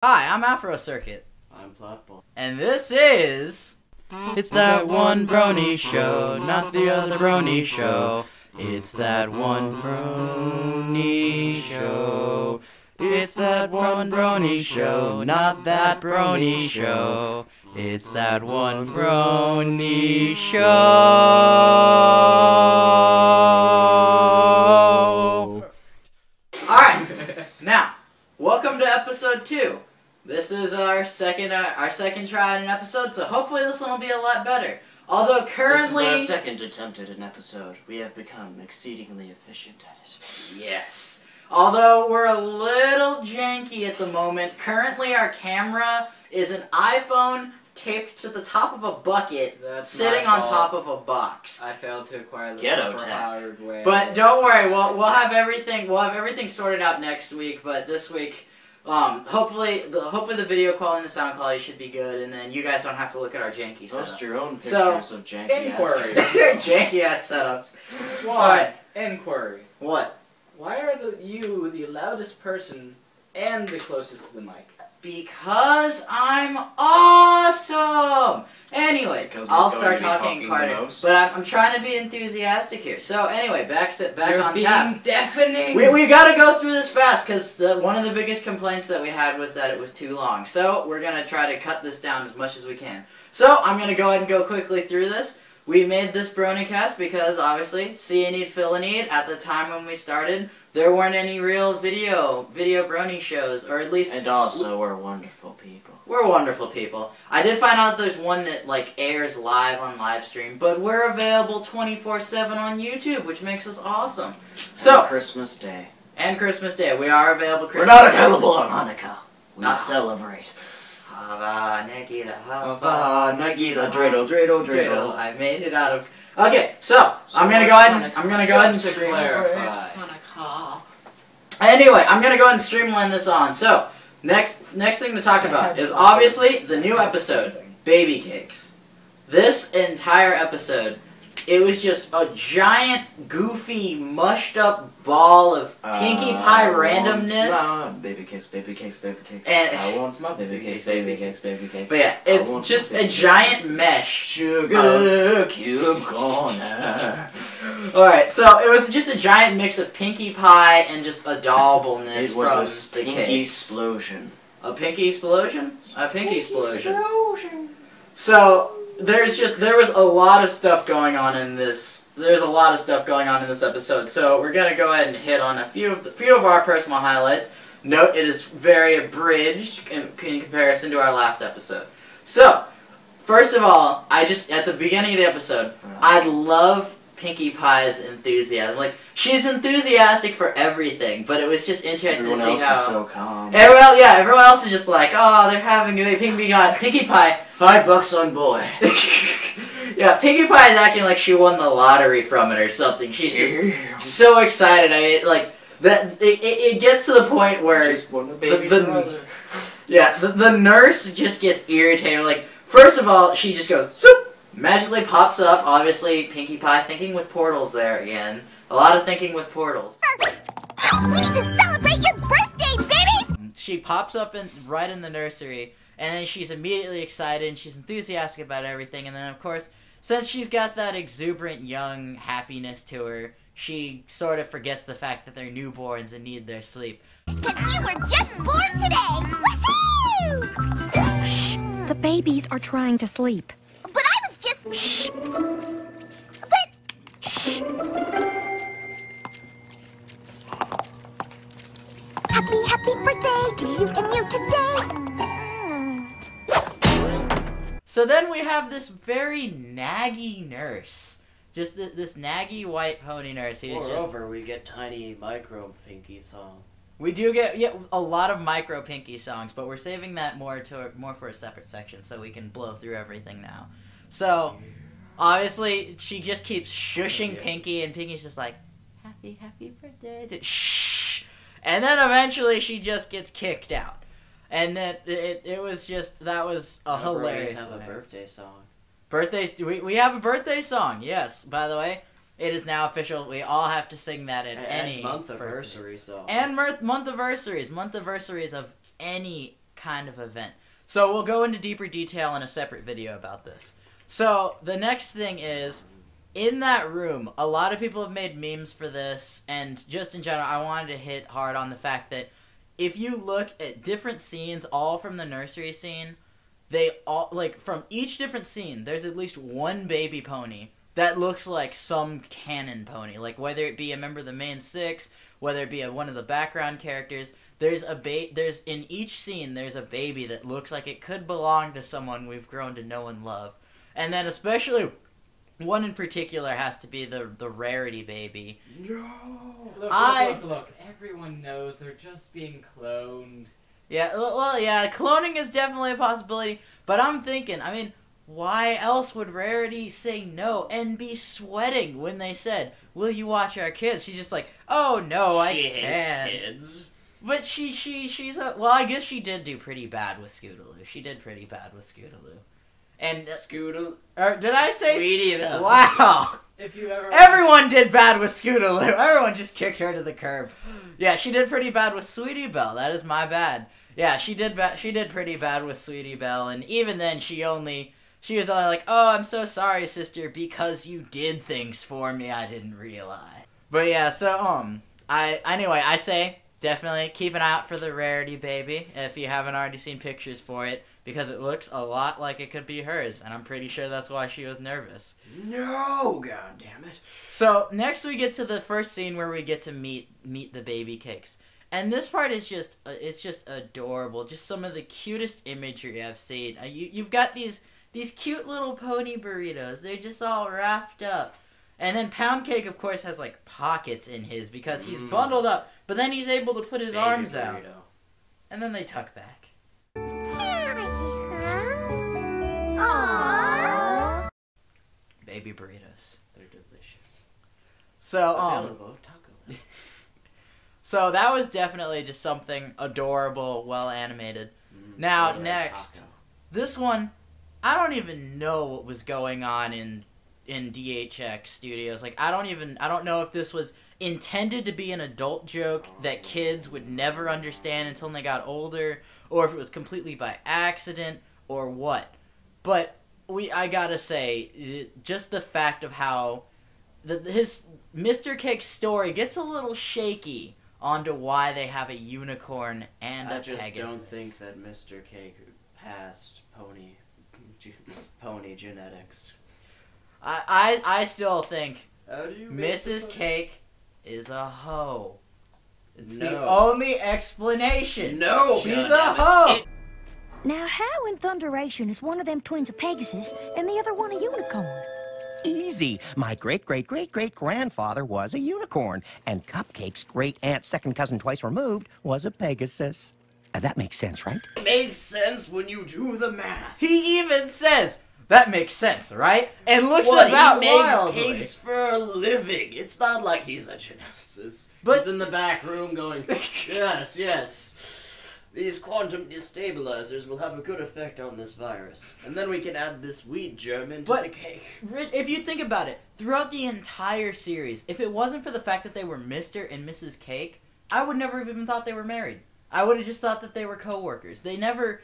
Hi, I'm Afro Circuit. I'm Platform. And this is... It's That One Brony Show, not the other Brony Show. It's That One Brony Show. It's That One Brony Show, not that Brony Show. It's That One Brony Show. Alright, now, welcome to episode 2. This is our second try at an episode, so hopefully this one will be a lot better. Although currently... This is our second attempt at an episode. We have become exceedingly efficient at it. Yes. Although we're a little janky at the moment. Currently our camera is an iPhone taped to the top of a bucket, sitting on top of a box. I failed to acquire the Ghetto proper tech. hardware. But don't worry, we'll have everything sorted out next week. But this week, hopefully the video quality and the sound quality should be good, and then you guys don't have to look at our janky setup. Post your own pictures So, of janky inquiry. Janky ass setups. Why? Inquiry. What? Why are you the loudest person and the closest to the mic? Because I'm awesome! Anyway, Because I'll he's start going to be talking talking harder. the most. But I'm trying to be enthusiastic here. So anyway, back You're on being task. deafening! We gotta go through this fast, because one of the biggest complaints that we had was that it was too long. So we're gonna try to cut this down as much as we can. So I'm gonna go ahead and go quickly through this. We made this Bronycast because, obviously, see a need, fill a need. At the time when we started, there weren't any real video Brony shows, or at least... And also, we're wonderful people. We're wonderful people. I did find out there's one that, like, airs live on live stream, but we're available 24/7 on YouTube, which makes us awesome. So... And Christmas Day. And Christmas Day. We are available Christmas We're not Day. available on Hanukkah. We No. celebrate. Hava Nagita, Hava Nagita, dreidel, dreidel, dreidel. I made it out of... Okay, so I'm gonna go ahead and Just to stream. clarify. Anyway, I'm gonna go ahead and streamline this on. So next thing to talk about is obviously the new episode, Baby Cakes. This entire episode, it was just a giant, goofy, mushed up ball of Pinkie Pie randomness. Baby cakes, baby cakes, baby cakes. And- I want my baby cakes, baby cakes, baby cakes. But yeah, I it's want just my a baby giant mesh. Sugar cube corner. Alright, so it was just a giant mix of Pinkie Pie and just adorableness It was from a the pinky cakes. explosion. A Pinkie explosion? A Pinkie explosion. So there was a lot of stuff going on in this. There's a lot of stuff going on in this episode. So we're gonna go ahead and hit on a few of our personal highlights. Note it is very abridged in comparison to our last episode. So first of all, at the beginning of the episode, I love Pinkie Pie's enthusiasm. Like, she's enthusiastic for everything, but it was just interesting Everyone to see else how is so calm. everyone else is just like, oh, they're having a Pinkie Pie. $5 on boy. Yeah, Pinkie Pie is acting like she won the lottery from it or something. She's just so excited. I mean, like that. It gets to the point where Just want a baby the- brother. yeah, the nurse just gets irritated. Like, first of all, she just goes, soup! Magically pops up, obviously Pinkie Pie thinking with portals there again. A lot of thinking with portals. We need to celebrate your birthday, babies! She pops up right in the nursery, and then she's immediately excited, and she's enthusiastic about everything, and then of course, since she's got that exuberant young happiness to her, she sort of forgets the fact that they're newborns and need their sleep. Because you were just born today! Woohoo! Shh! The babies are trying to sleep. But I was just... Shh! But... Shh! Happy birthday to you and you today! So then we have this very naggy nurse. Just this naggy white pony nurse who's just... Moreover, we get tiny micro Pinkie song. We do get a lot of micro Pinkie songs, but we're saving that more for a separate section so we can blow through everything now. So, obviously, she just keeps shushing Pinkie, and Pinkie's just like, happy birthday, shh! And then eventually she just gets kicked out. And then it was just, that was a hilarious have a way. birthday song. We have a birthday song, yes, by the way. It is now official. We all have to sing that at any month anniversary song. And month anniversaries of any kind of event. So we'll go into deeper detail in a separate video about this. So the next thing is, in that room, a lot of people have made memes for this, and just in general, I wanted to hit hard on the fact that if you look at different scenes, all from the nursery scene, they all, like, from each different scene, there's at least one baby pony that looks like some canon pony. Like, whether it be a member of the main six, whether it be one of the background characters, there's in each scene, there's a baby that looks like it could belong to someone we've grown to know and love. And then especially, one in particular has to be the rarity baby. No! Look. Everyone knows they're just being cloned. Yeah, well, yeah, cloning is definitely a possibility, but I'm thinking, I mean, why else would Rarity say no and be sweating when they said, "Will you watch our kids?" She's just like, "Oh no, I can't." She hates kids. But she's a, well, I guess she did do pretty bad with Scootaloo. She did pretty bad with Scootaloo. And Scootaloo. or did I say Sweetie Belle. Wow. If you ever Everyone did bad with Scootaloo. Everyone just kicked her to the curb. Yeah, she did pretty bad with Sweetie Belle. That is my bad. Yeah, she did pretty bad with Sweetie Belle, and even then she was only like, "Oh, I'm so sorry, sister, because you did things for me I didn't realize." But yeah, so I say definitely keep an eye out for the Rarity baby if you haven't already seen pictures for it, because it looks a lot like it could be hers, and I'm pretty sure that's why she was nervous. No, god damn it. So next we get to the first scene where we get to meet the baby cakes. And this part is just adorable. Just some of the cutest imagery I've seen. You've got these cute little pony burritos. They're just all wrapped up. And then Pound Cake, of course, has like pockets in his because he's bundled up. But then he's able to put his arms out. And then they tuck back. Aww. Baby burritos. They're delicious. So, so that was definitely just something adorable, well animated. Now, next, this one, I don't even know what was going on in DHX Studios. Like, I don't know if this was intended to be an adult joke that kids would never understand until they got older, or if it was completely by accident, or what. But I gotta say, just the fact of how his Mr. Cake's story gets a little shaky onto why they have a unicorn and a Pegasus. I just don't think that Mr. Cake passed pony genetics. I still think How do you Mrs. Cake is a hoe. It's No. the only explanation. No, She's a goddammit. hoe. Now, how in thunderation is one of them twins a Pegasus and the other one a unicorn? Easy. My great-great-great-great-grandfather was a unicorn, and Cupcake's great-aunt, second cousin twice removed, was a Pegasus. That makes sense, right? It makes sense when you do the math. He even says, "That makes sense, right?" And looks What, about he makes wildly. cakes for a living. It's not like he's a geneticist. But- He's in the back room going, yes, yes. These quantum destabilizers will have a good effect on this virus. And then we can add this wheat germ into the cake. If you think about it, throughout the entire series, if it wasn't for the fact that they were Mr. and Mrs. Cake, I would never have even thought they were married. I would have just thought that they were co-workers. They never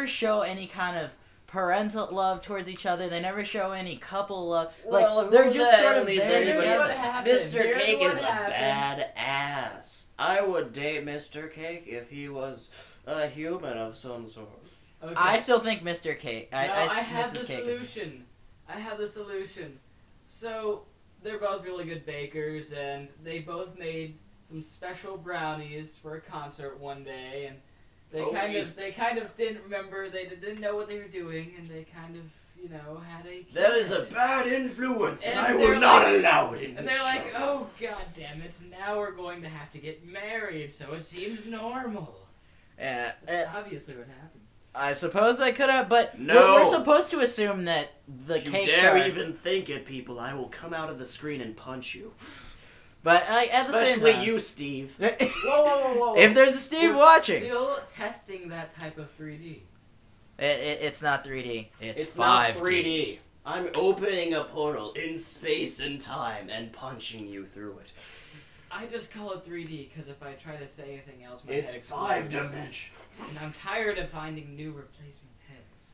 show any kind of parental love towards each other. They never show any couple love. Well, like, they're who just the sort hell of needs there anybody? together. What happened? Mr. Here's Cake what is a happened. badass. I would date Mr. Cake if he was a human of some sort. Okay. I still think Mr. Cake. I have Mrs. the Cake is- solution. I have the solution. So, they're both really good bakers, and they both made some special brownies for a concert one day, and they kind of didn't remember, they didn't know what they were doing, and they kind of, had a... That is a bad influence, and I they're will not like- allow it in And this they're like, show. oh, god damn it, now we're going to have to get married, so it seems normal. Yeah, That's obviously what happened. I suppose I could have, but No. we're supposed to assume that the If you cakes dare are... even think it, people, I will come out of the screen and punch you. But at the same Especially time... you, Steve. Whoa. If there's a Steve We're watching... still testing that type of 3D. It's not 3D. It's 5D. not 3D. I'm opening a portal in space and time and punching you through it. I just call it 3D because if I try to say anything else, my It's head explodes. 5-dimensional. And I'm tired of finding new replacement heads.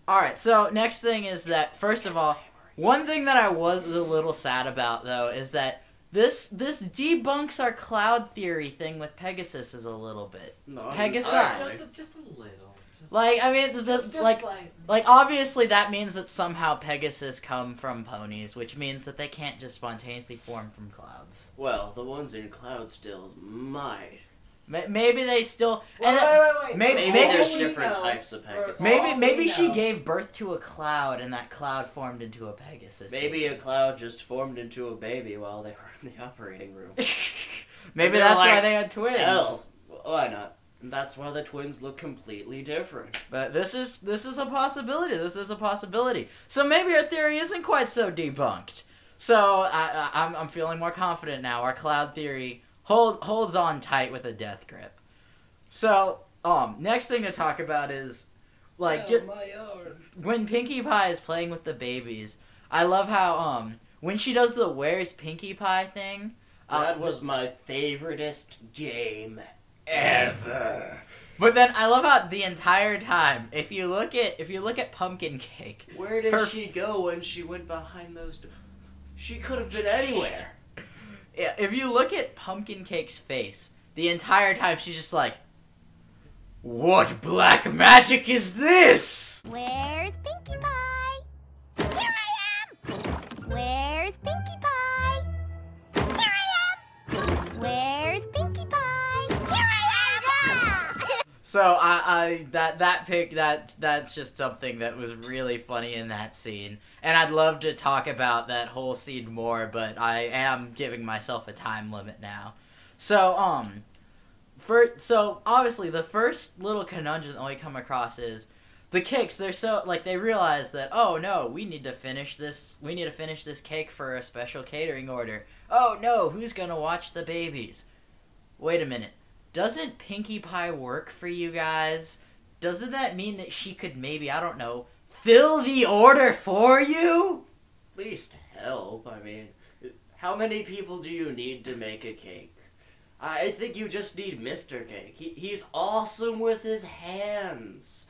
Alright, so next thing is that, first of all, one thing that I was a little sad about, though, is that this debunks our cloud theory thing with Pegasus is a little bit. No, Pegasus. Just a little. Like, I mean, like, obviously that means that somehow Pegasus come from ponies, which means that they can't just spontaneously form from clouds. Well, the ones in cloud stills might. Maybe they still... Wait. Maybe there's different know, types of Pegasus. Maybe she gave birth to a cloud, and that cloud formed into a Pegasus. Maybe a cloud just formed into a baby while they were in the operating room. Maybe that's why they had twins. Hell, why not? And that's why the twins look completely different. But this is a possibility. This is a possibility. So maybe our theory isn't quite so debunked. So I'm feeling more confident now. Our cloud theory holds on tight with a death grip. So next thing to talk about is like when Pinkie Pie is playing with the babies. I love how when she does the "Where's Pinkie Pie" thing. That was my favoriteest game ever. But then I love how the entire time, if you look at Pumpkin Cake, where did she go when she went behind those doors? She could have been anywhere. Yeah, if you look at Pumpkin Cake's face, the entire time she's just like, "What black magic is this?" Where's Pinkie Pie? Here I am! Where's Pinkie Pie? Here I am! Where's Pinkie Pie? Here I am! So that's just something that was really funny in that scene. And I'd love to talk about that whole scene more, but I am giving myself a time limit now. So, so obviously the first little conundrum that we come across is the cakes. They're so, like, they realize that, oh no, we need to finish this cake for a special catering order. Oh no, who's gonna watch the babies? Wait a minute. Doesn't Pinkie Pie work for you guys? Doesn't that mean that she could maybe, I don't know, fill the order for you? At least help. I mean, how many people do you need to make a cake? I think you just need Mr. Cake. He's awesome with his hands.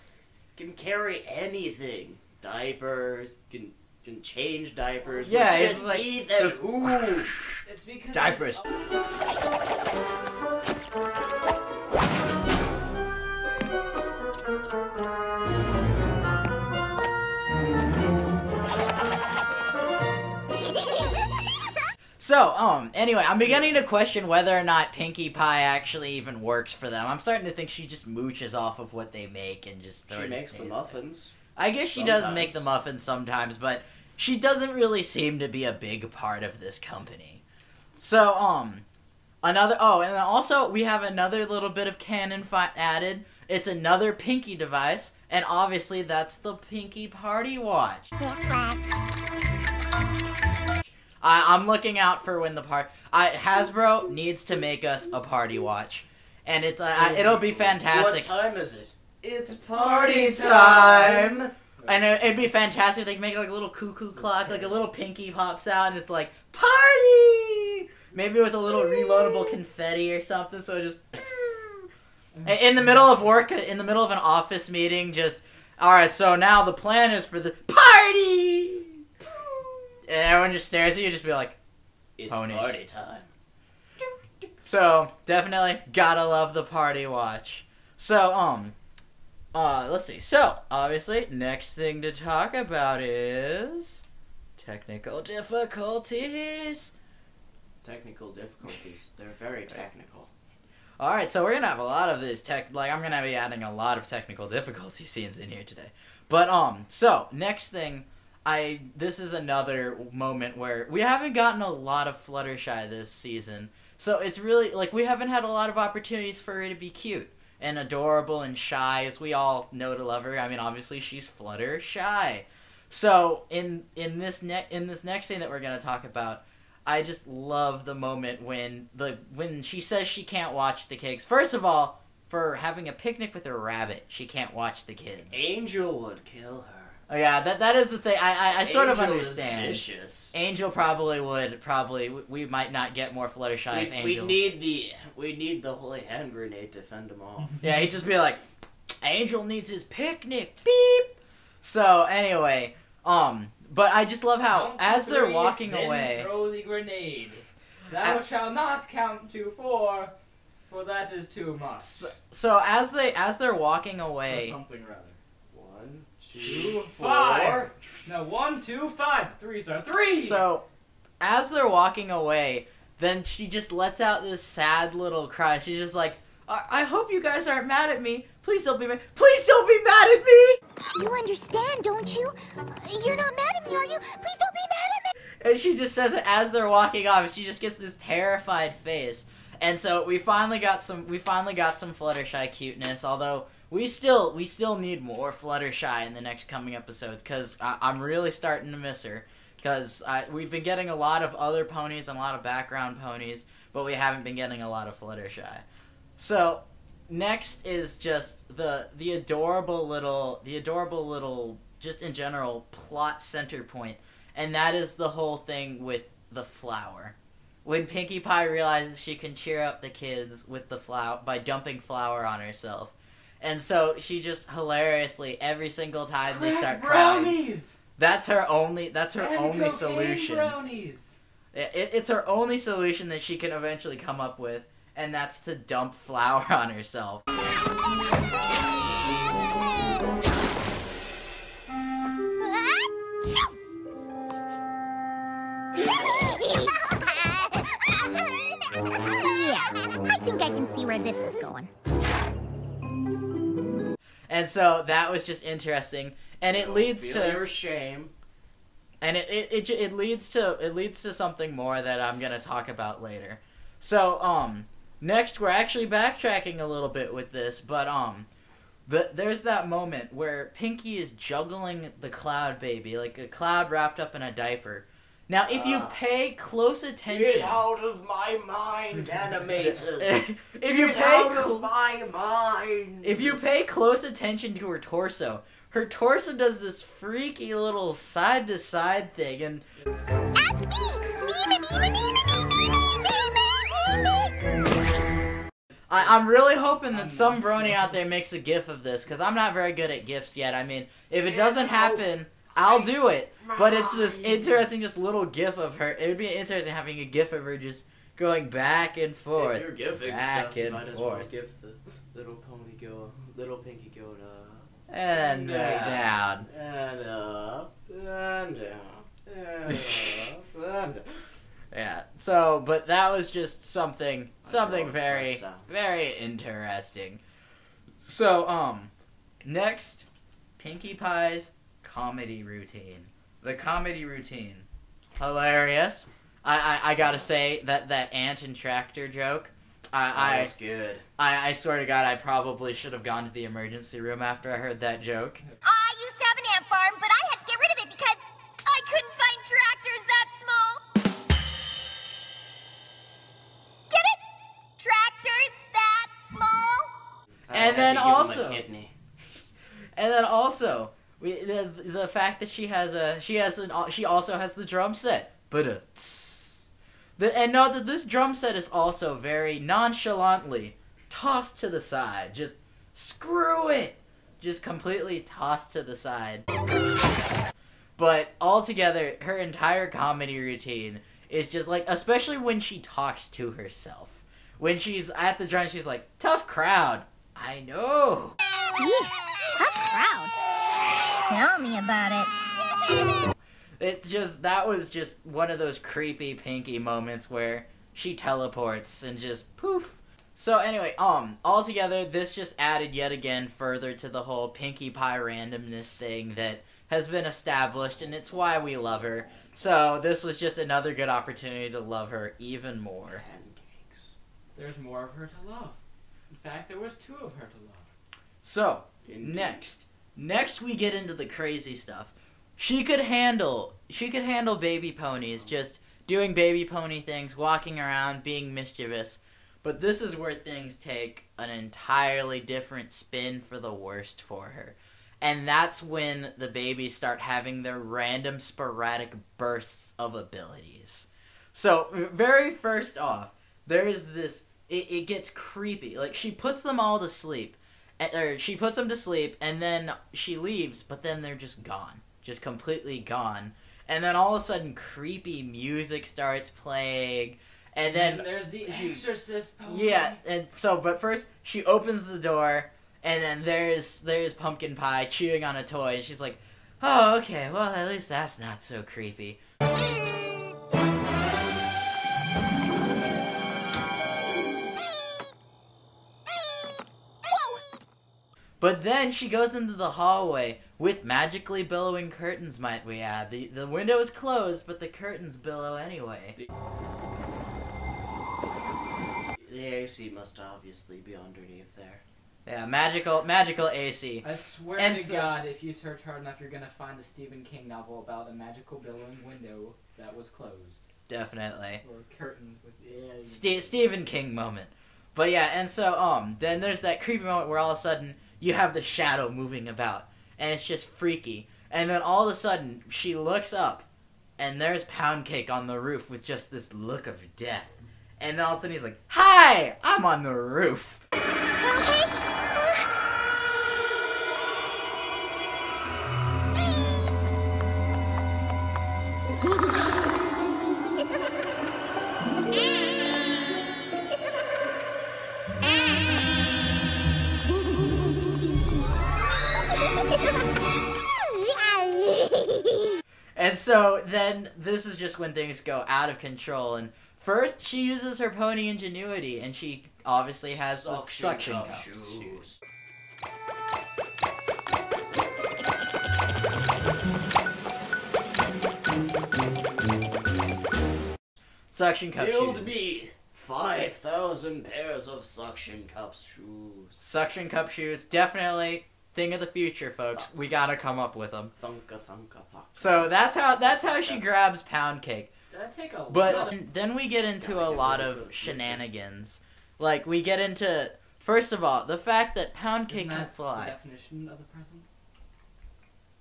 Can carry anything. Diapers, can change diapers. Yeah, with it's just like teeth and ooh. It's because diapers. So, anyway, I'm beginning to question whether or not Pinkie Pie actually even works for them. I'm starting to think she just mooches off of what they make and just She makes the muffins. I guess she does make the muffins sometimes, but she doesn't really seem to be a big part of this company. So, and then also we have another little bit of canon added. It's another Pinkie device, and obviously that's the Pinkie Party Watch. I'm looking out for when the Hasbro needs to make us a party watch, and it's it'll be fantastic. What time is it? It's party time. And it'd be fantastic if they can make like a little cuckoo clock, like a little Pinkie pops out, and it's like party. Maybe with a little reloadable confetti or something. So it just in the middle of work, in the middle of an office meeting, just all right. So now the plan is for the party. And everyone just stares at you, just be like, it's ponies. Party time. So, definitely gotta love the party watch. So, let's see. So, obviously, next thing to talk about is technical difficulties. Technical difficulties. They're very technical. Alright, so we're gonna have a lot of this I'm gonna be adding a lot of technical difficulty scenes in here today. But, so, next thing, this is another moment where we haven't gotten a lot of Fluttershy this season. So it's really, like, we haven't had a lot of opportunities for her to be cute and adorable and shy, as we all know to love her. I mean, obviously, she's Fluttershy. So in this next thing that we're going to talk about, I just love the moment when she says she can't watch the cakes. First of all, for having a picnic with a rabbit, she can't watch the kids. Angel would kill her. Oh, yeah, that is the thing. I sort of Angel understand. Is vicious. Angel probably would. We might not get more Fluttershy if Angel. We need the holy hand grenade to fend him off. Yeah, he'd just be like, Angel needs his picnic. Beep. So anyway, but I just love how Count as to they're three, walking then away. throw the grenade. Thou shalt not count to 4, for that is too much. So as they're walking away. Or something rather. 1, 2, 4. 5. No, 1, 2, 5. 3, 3. So as they're walking away, then she just lets out this sad little cry. She's just like, I hope you guys aren't mad at me. Please don't be mad. Please don't be mad at me. You understand, don't you? You're not mad at me, are you? Please don't be mad at me. And she just says it as they're walking off. And she just gets this terrified face. And so we finally got some Fluttershy cuteness. Although we still need more Fluttershy in the next coming episodes because I'm really starting to miss her. Because we've been getting a lot of other ponies and a lot of background ponies, but we haven't been getting a lot of Fluttershy. So next is just the adorable little just in general plot center point, and that is the whole thing with the flour. When Pinkie Pie realizes she can cheer up the kids with the flour by dumping flour on herself, and so she just hilariously every single time they start crying. Brownies! That's her only cocaine solution. Brownies. It's her only solution that she can eventually come up with, and that's to dump flour on herself. Yeah, I think I can see where this is going. And so that was just interesting, and it leads Feel to your shame. And it leads to something more that I'm gonna talk about later. So next we're actually backtracking a little bit with this, but there's that moment where Pinkie is juggling the Cloud baby, like a Cloud wrapped up in a diaper. Now, if you pay close attention, Get out of my mind, animators! If you pay close attention to her torso does this freaky little side to side thing, and Ask me! I'm really hoping that some brony out there makes a GIF of this, because I'm not very good at GIFs yet. I mean, if it doesn't happen, I'll do it. But it's this interesting just little GIF of her. It would be interesting having a GIF of her just going back and forth. If you're gifting back stuff, you and might as well forth. gift the little Pinkie goat And down. and up, and down, and up, and down. Yeah. So, but that was just something draw very, myself. very interesting. So, next, Pinkie Pie's comedy routine. The comedy routine. Hilarious. I gotta say that ant and tractor joke. That was good. I swear to God, I probably should have gone to the emergency room after I heard that joke. I used to have an ant farm, but I had to get rid of it because I couldn't find tractors that small. Get it? Tractors that small? And then had to give him a also- kidney. And then also, the fact that she also has the drum set. And note that this drum set is also very nonchalantly tossed to the side. Just screw it. Just completely tossed to the side. But altogether, her entire comedy routine is just like, especially when she talks to herself. When she's at the drum, she's like, tough crowd. I know. Yeah, tough crowd. Tell me about it. That was just one of those creepy Pinkie moments where she teleports and just poof. So anyway, altogether, this just added yet again further to the whole Pinkie Pie randomness thing that has been established, and it's why we love her. So this was just another good opportunity to love her even more. Pancakes. There's more of her to love. In fact, there was 2 of her to love. So, Indeed. next we get into the crazy stuff. She could handle baby ponies, just doing baby pony things, walking around, being mischievous. But this is where things take an entirely different spin for the worst for her. And that's when the babies start having their random sporadic bursts of abilities. So, very first off, there is this, it gets creepy. Like, she puts them all to sleep. Or she puts them to sleep, and then she leaves, but then they're just gone. Just completely gone. And then all of a sudden, creepy music starts playing. And then there's the Exorcist pony. Yeah, and so, but first, she opens the door, and then there's Pumpkin Pie chewing on a toy, and she's like, oh, okay, well, at least that's not so creepy. But then she goes into the hallway with magically billowing curtains, might we add. The window is closed, but the curtains billow anyway. The AC must obviously be underneath there. Yeah, magical AC. I swear to God, if you search hard enough, you're gonna find a Stephen King novel about a magical billowing window that was closed. Definitely. Or curtains with Stephen King moment. But yeah, and so then there's that creepy moment where all of a sudden you have the shadow moving about, and it's just freaky. And then all of a sudden she looks up, and there's Pound Cake on the roof with just this look of death. And then all of a sudden he's like, "Hi, I'm on the roof." And so then this is just when things go out of control. And first she uses her pony ingenuity, and she obviously has the suction cup shoes. Suction cup shoes. Build me 5,000 pairs of suction cup shoes. Suction cup shoes, definitely thing of the future, folks. We gotta come up with them. Thunka thunka thunka. So that's how she grabs Pound Cake. That'd take a lot. But then we get into a lot of shenanigans. Like, we get into, first of all, the fact that Pound Cake can fly. The definition of the present?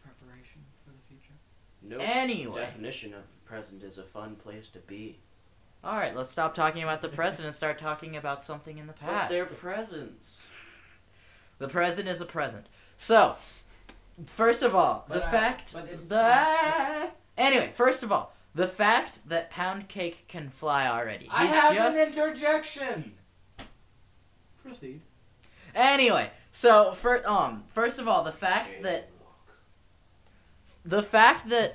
Preparation for the future? No. Anyway. The definition of the present is a fun place to be. Alright, let's stop talking about the present and start talking about something in the past. But they're presents. The present is a present. So, first of all, anyway, first of all, the fact that Pound Cake can fly already. I have an interjection. Proceed. Anyway, so first of all, the fact that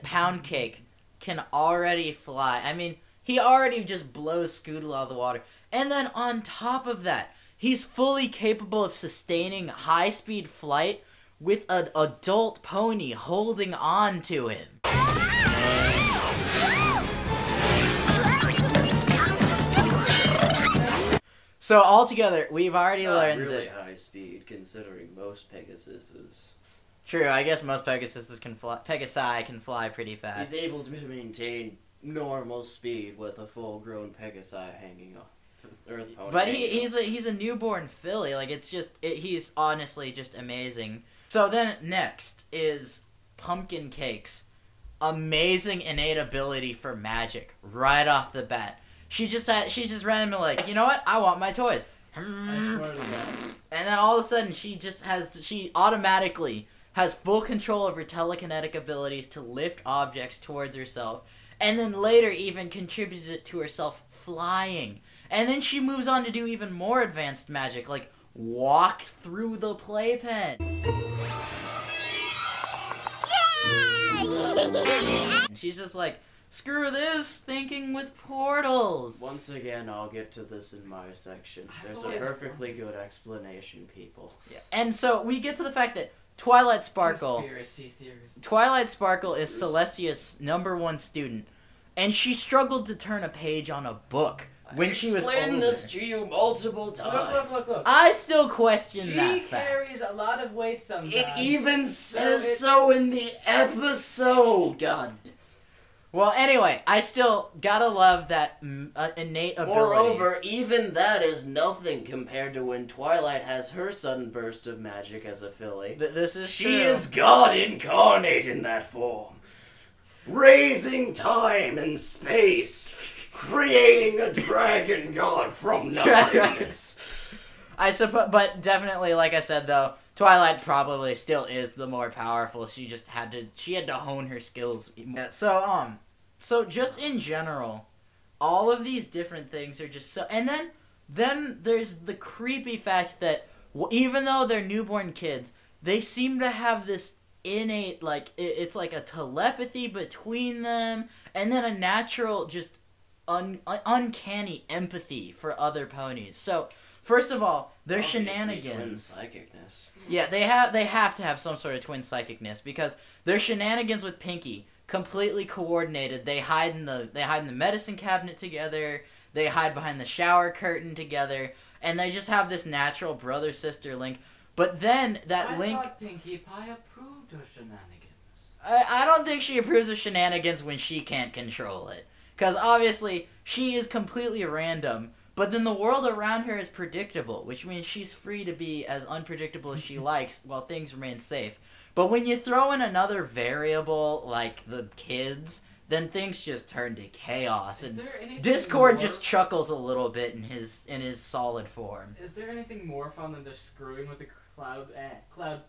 Pound Cake can already fly. I mean, he already just blows Scoodle out of the water. And then on top of that, he's fully capable of sustaining high-speed flight with an adult pony holding on to him. So altogether, we've already learned really that high speed, considering most Pegasuses. True, I guess most Pegasi can fly pretty fast. He's able to maintain normal speed with a full-grown Pegasi hanging off. But he's a newborn filly. Like, he's honestly just amazing. So then next is Pumpkin Cake's amazing innate ability for magic right off the bat. She's just randomly like, you know what? I want my toys. I swear to God. And then all of a sudden she automatically has full control of her telekinetic abilities to lift objects towards herself, and then later even contributes it to herself flying. And then she moves on to do even more advanced magic, like walk through the playpen. And she's just like, screw this, thinking with portals. Once again, I'll get to this in my section. There's a perfectly good explanation, people. Yeah. And so we get to the fact that Twilight Sparkle Conspiracy theories. Twilight Sparkle is Celestia's #1 student, and she struggled to turn a page on a book when she was older. Explained this to you multiple times. Look. I still question that She fact. carries a lot of weight sometimes. It even says so in the episode. God. Well, anyway, I still gotta love that innate ability. Moreover, even that is nothing compared to when Twilight has her sudden burst of magic as a filly. This is She true. is God incarnate in that form. Raising time and space. Creating a dragon god from nothingness. I suppose, but definitely, like I said, though, Twilight probably still is the more powerful. She just had to hone her skills. So just in general, all of these different things are just so. And then there's the creepy fact that even though they're newborn kids, they seem to have this innate, like it's like a telepathy between them, and then a natural, just uncanny empathy for other ponies. So first of all, their shenanigans. Twin psychicness. Yeah, they have to have some sort of twin psychicness because their shenanigans with Pinkie completely coordinated. They hide in the medicine cabinet together. They hide behind the shower curtain together, and they just have this natural brother-sister link. But then that link. I thought Pinkie Pie approved of shenanigans. I don't think she approves of shenanigans when she can't control it, because obviously she is completely random. But then the world around her is predictable, which means she's free to be as unpredictable as she likes while things remain safe. But when you throw in another variable, like the kids, then things just turn to chaos. And Discord just chuckles a little bit in his solid form. Is there anything more fun than just screwing with the Cloud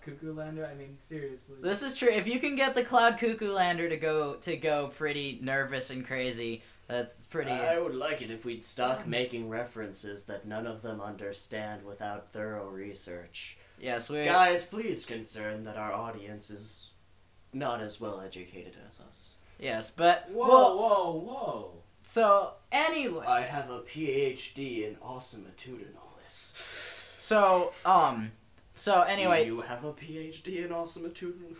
Cuckoo Lander? I mean, seriously. This is true. If you can get the Cloud Cuckoo Lander to go pretty nervous and crazy, that's pretty. I would like it if we'd stop making references that none of them understand without thorough research. Yes, Guys, please concern that our audience is not as well educated as us. Yes, but Whoa. So anyway, I have a PhD in awesomatudinalis. So anyway, You have a PhD in awesomatudinalis.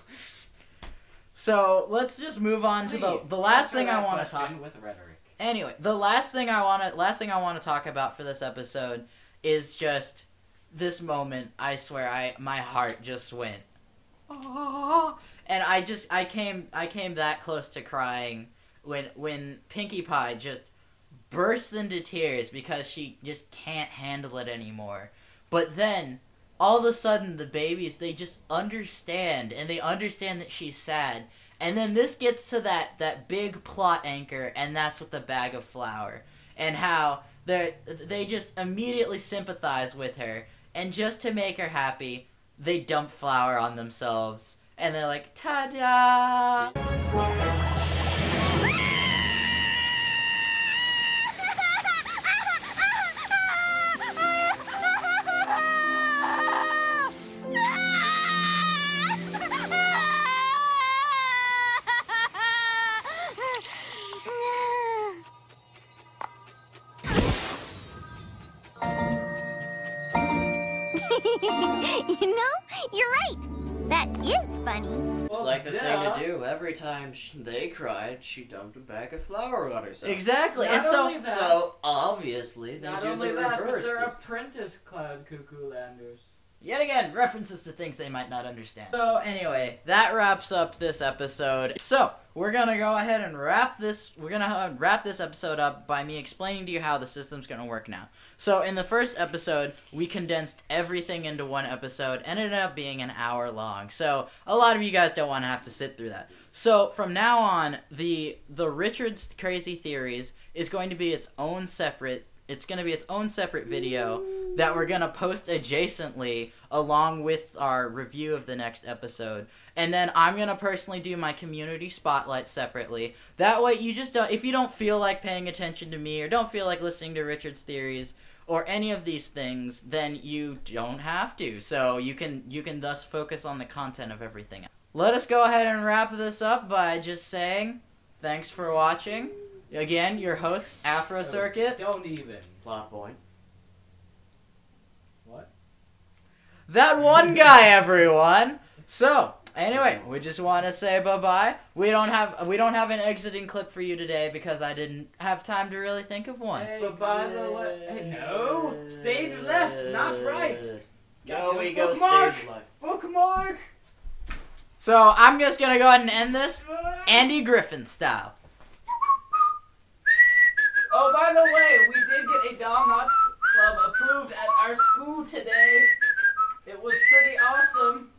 So let's just move on to the last thing I want to talk. With rhetoric. Anyway, the last thing I want to talk about for this episode is just this moment. I swear, my heart just went, oh, and I came that close to crying when Pinkie Pie just bursts into tears because she just can't handle it anymore. But then all of a sudden the babies, they just understand, and they understand that she's sad. And then this gets to that big plot anchor, and that's with the bag of flour. And how they just immediately sympathize with her. And just to make her happy, they dump flour on themselves. And they're like, ta-da! You know, you're right. That is funny. It's like the thing to do. Every time they cried, she dumped a bag of flour on herself. Exactly. Not and only that, so obviously they not do only the that, reverse. but they're apprentice Cloud Cuckoo Landers. Yet again, references to things they might not understand. So anyway, that wraps up this episode. So we're gonna go ahead and wrap this episode up by me explaining to you how the system's gonna work now. So in the first episode, we condensed everything into one episode, and it ended up being an hour long. So a lot of you guys don't want to have to sit through that. So from now on, the Richard's Crazy Theories is going to be its own separate. It's going to be its own separate video that we're going to post adjacently along with our review of the next episode. And then I'm going to personally do my community spotlight separately. That way you just don't, if you don't feel like paying attention to me or don't feel like listening to Richard's Theories or any of these things, then you don't have to. So you can thus focus on the content of everything. Let us go ahead and wrap this up by just saying thanks for watching. Again, your hosts, Afro Circuit. Don't even. Plot point. What? That one guy, everyone. So, anyway, we just want to say bye-bye. We don't have an exiting clip for you today because I didn't have time to really think of one. But by the way, no, stage left, not right. No, we go Bookmark! stage left. Bookmark. So, I'm just going to go ahead and end this Andy Griffin style. Oh, by the way, we did get a Dom Knots Club approved at our school today. It was pretty awesome.